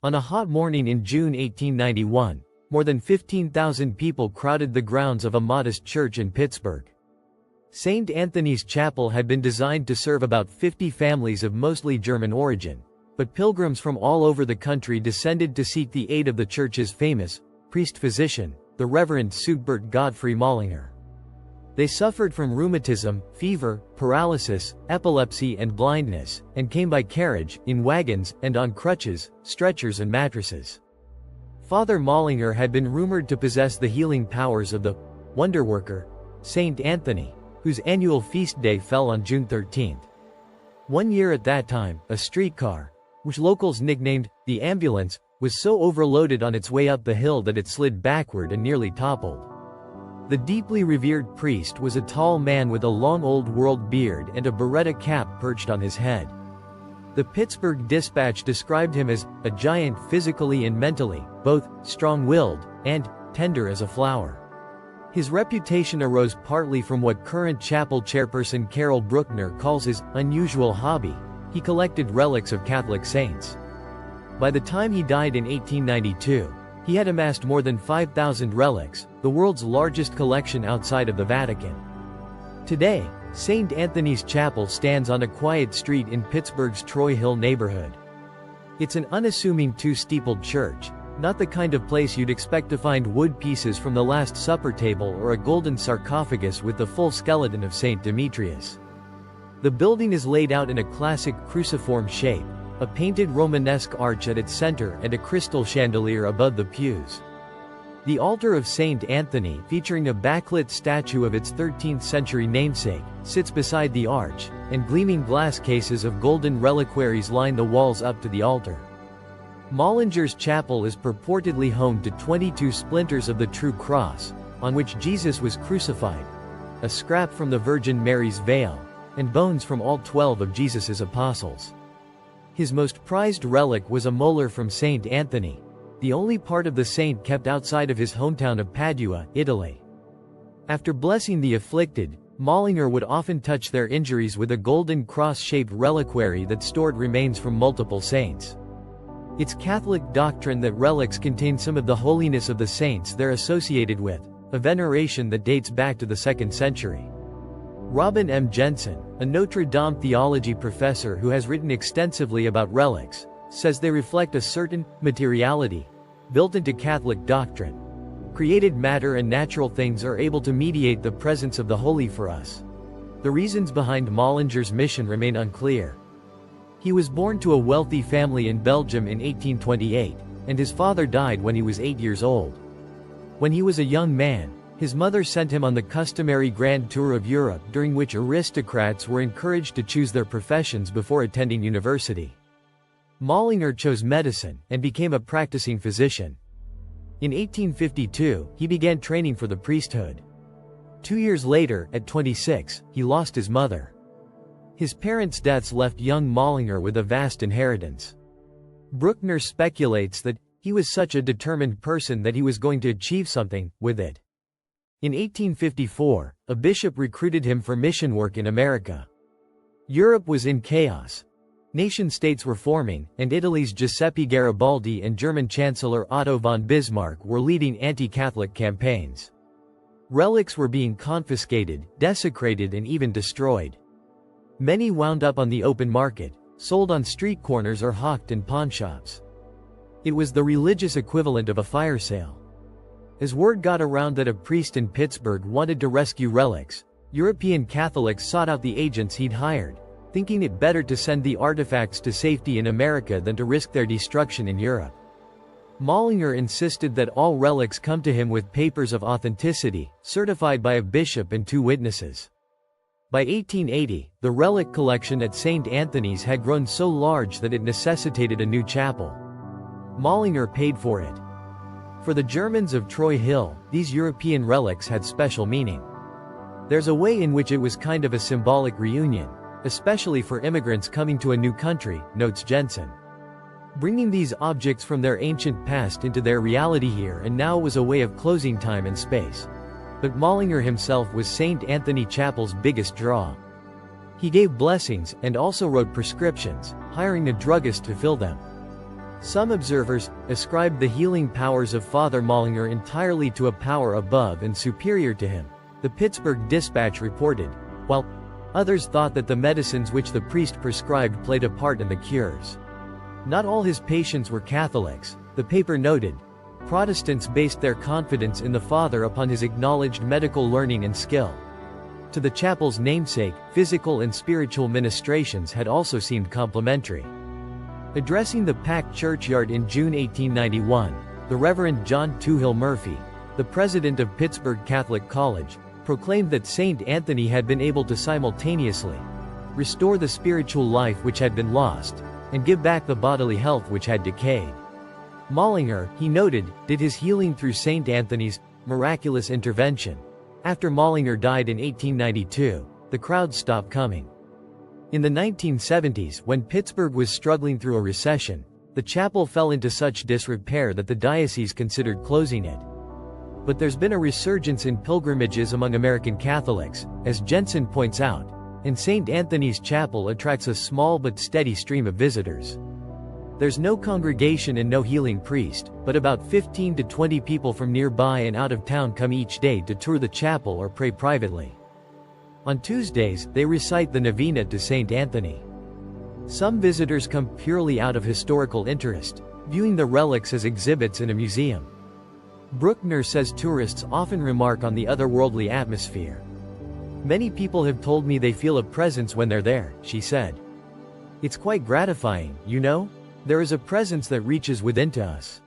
On a hot morning in June 1891, more than 15,000 people crowded the grounds of a modest church in Pittsburgh. St. Anthony's Chapel had been designed to serve about 50 families of mostly German origin, but pilgrims from all over the country descended to seek the aid of the church's famous priest-physician, the Reverend Sugbert Godfrey Mallinger. They suffered from rheumatism, fever, paralysis, epilepsy and blindness, and came by carriage, in wagons, and on crutches, stretchers and mattresses. Father Mallinger had been rumored to possess the healing powers of the wonder worker, St. Anthony, whose annual feast day fell on June 13. One year at that time, a streetcar, which locals nicknamed the ambulance, was so overloaded on its way up the hill that it slid backward and nearly toppled. The deeply revered priest was a tall man with a long old-world beard and a Beretta cap perched on his head. The Pittsburgh Dispatch described him as a giant physically and mentally, both strong-willed and tender as a flower. His reputation arose partly from what current chapel chairperson Carol Bruckner calls his unusual hobby. He collected relics of Catholic saints. By the time he died in 1892, he had amassed more than 5,000 relics, the world's largest collection outside of the Vatican. Today, St. Anthony's Chapel stands on a quiet street in Pittsburgh's Troy Hill neighborhood. It's an unassuming two-steepled church, not the kind of place you'd expect to find wood pieces from the Last Supper table or a golden sarcophagus with the full skeleton of St. Demetrius. The building is laid out in a classic cruciform shape, a painted Romanesque arch at its center and a crystal chandelier above the pews. The altar of St. Anthony, featuring a backlit statue of its 13th-century namesake, sits beside the arch, and gleaming glass cases of golden reliquaries line the walls up to the altar. Mallinger's chapel is purportedly home to 22 splinters of the True Cross, on which Jesus was crucified, a scrap from the Virgin Mary's veil, and bones from all 12 of Jesus's apostles. His most prized relic was a molar from St. Anthony, the only part of the saint kept outside of his hometown of Padua, Italy. After blessing the afflicted, Mallinger would often touch their injuries with a golden cross-shaped reliquary that stored remains from multiple saints. It's Catholic doctrine that relics contain some of the holiness of the saints they're associated with, a veneration that dates back to the 2nd century. Robin M. Jensen, a Notre Dame theology professor who has written extensively about relics, says they reflect a certain materiality built into Catholic doctrine. Created matter and natural things are able to mediate the presence of the holy for us. The reasons behind Mallinger's mission remain unclear. He was born to a wealthy family in Belgium in 1828, and his father died when he was 8 years old. When he was a young man, his mother sent him on the customary grand tour of Europe, during which aristocrats were encouraged to choose their professions before attending university. Mallinger chose medicine, and became a practicing physician. In 1852, he began training for the priesthood. 2 years later, at 26, he lost his mother. His parents' deaths left young Mallinger with a vast inheritance. Bruckner speculates that he was such a determined person that he was going to achieve something with it. In 1854, a bishop recruited him for mission work in America. Europe was in chaos. Nation-states were forming, and Italy's Giuseppe Garibaldi and German Chancellor Otto von Bismarck were leading anti-Catholic campaigns. Relics were being confiscated, desecrated and even destroyed. Many wound up on the open market, sold on street corners or hawked in pawnshops. It was the religious equivalent of a fire sale. As word got around that a priest in Pittsburgh wanted to rescue relics, European Catholics sought out the agents he'd hired, thinking it better to send the artifacts to safety in America than to risk their destruction in Europe. Mallinger insisted that all relics come to him with papers of authenticity, certified by a bishop and 2 witnesses. By 1880, the relic collection at St. Anthony's had grown so large that it necessitated a new chapel. Mallinger paid for it. For the Germans of Troy Hill, these European relics had special meaning. There's a way in which it was kind of a symbolic reunion, especially for immigrants coming to a new country, notes Jensen. Bringing these objects from their ancient past into their reality here and now was a way of closing time and space. But Mallinger himself was St. Anthony Chapel's biggest draw. He gave blessings, and also wrote prescriptions, hiring a druggist to fill them. Some observers ascribed the healing powers of Father Mollinger entirely to a power above and superior to him, the Pittsburgh Dispatch reported, while others thought that the medicines which the priest prescribed played a part in the cures. Not all his patients were Catholics, the paper noted. Protestants based their confidence in the Father upon his acknowledged medical learning and skill. To the chapel's namesake, physical and spiritual ministrations had also seemed complementary. Addressing the packed churchyard in June 1891, the Reverend John Toohill Murphy, the president of Pittsburgh Catholic College, proclaimed that Saint Anthony had been able to simultaneously restore the spiritual life which had been lost, and give back the bodily health which had decayed. Mollinger, he noted, did his healing through Saint Anthony's miraculous intervention. After Mollinger died in 1892, the crowds stopped coming. In the 1970s, when Pittsburgh was struggling through a recession, the chapel fell into such disrepair that the diocese considered closing it. But there's been a resurgence in pilgrimages among American Catholics, as Jensen points out, and St. Anthony's Chapel attracts a small but steady stream of visitors. There's no congregation and no healing priest, but about 15 to 20 people from nearby and out of town come each day to tour the chapel or pray privately. On Tuesdays, they recite the Novena to St. Anthony. Some visitors come purely out of historical interest, viewing the relics as exhibits in a museum. Bruckner says tourists often remark on the otherworldly atmosphere. Many people have told me they feel a presence when they're there, she said. It's quite gratifying, you know? There is a presence that reaches within to us.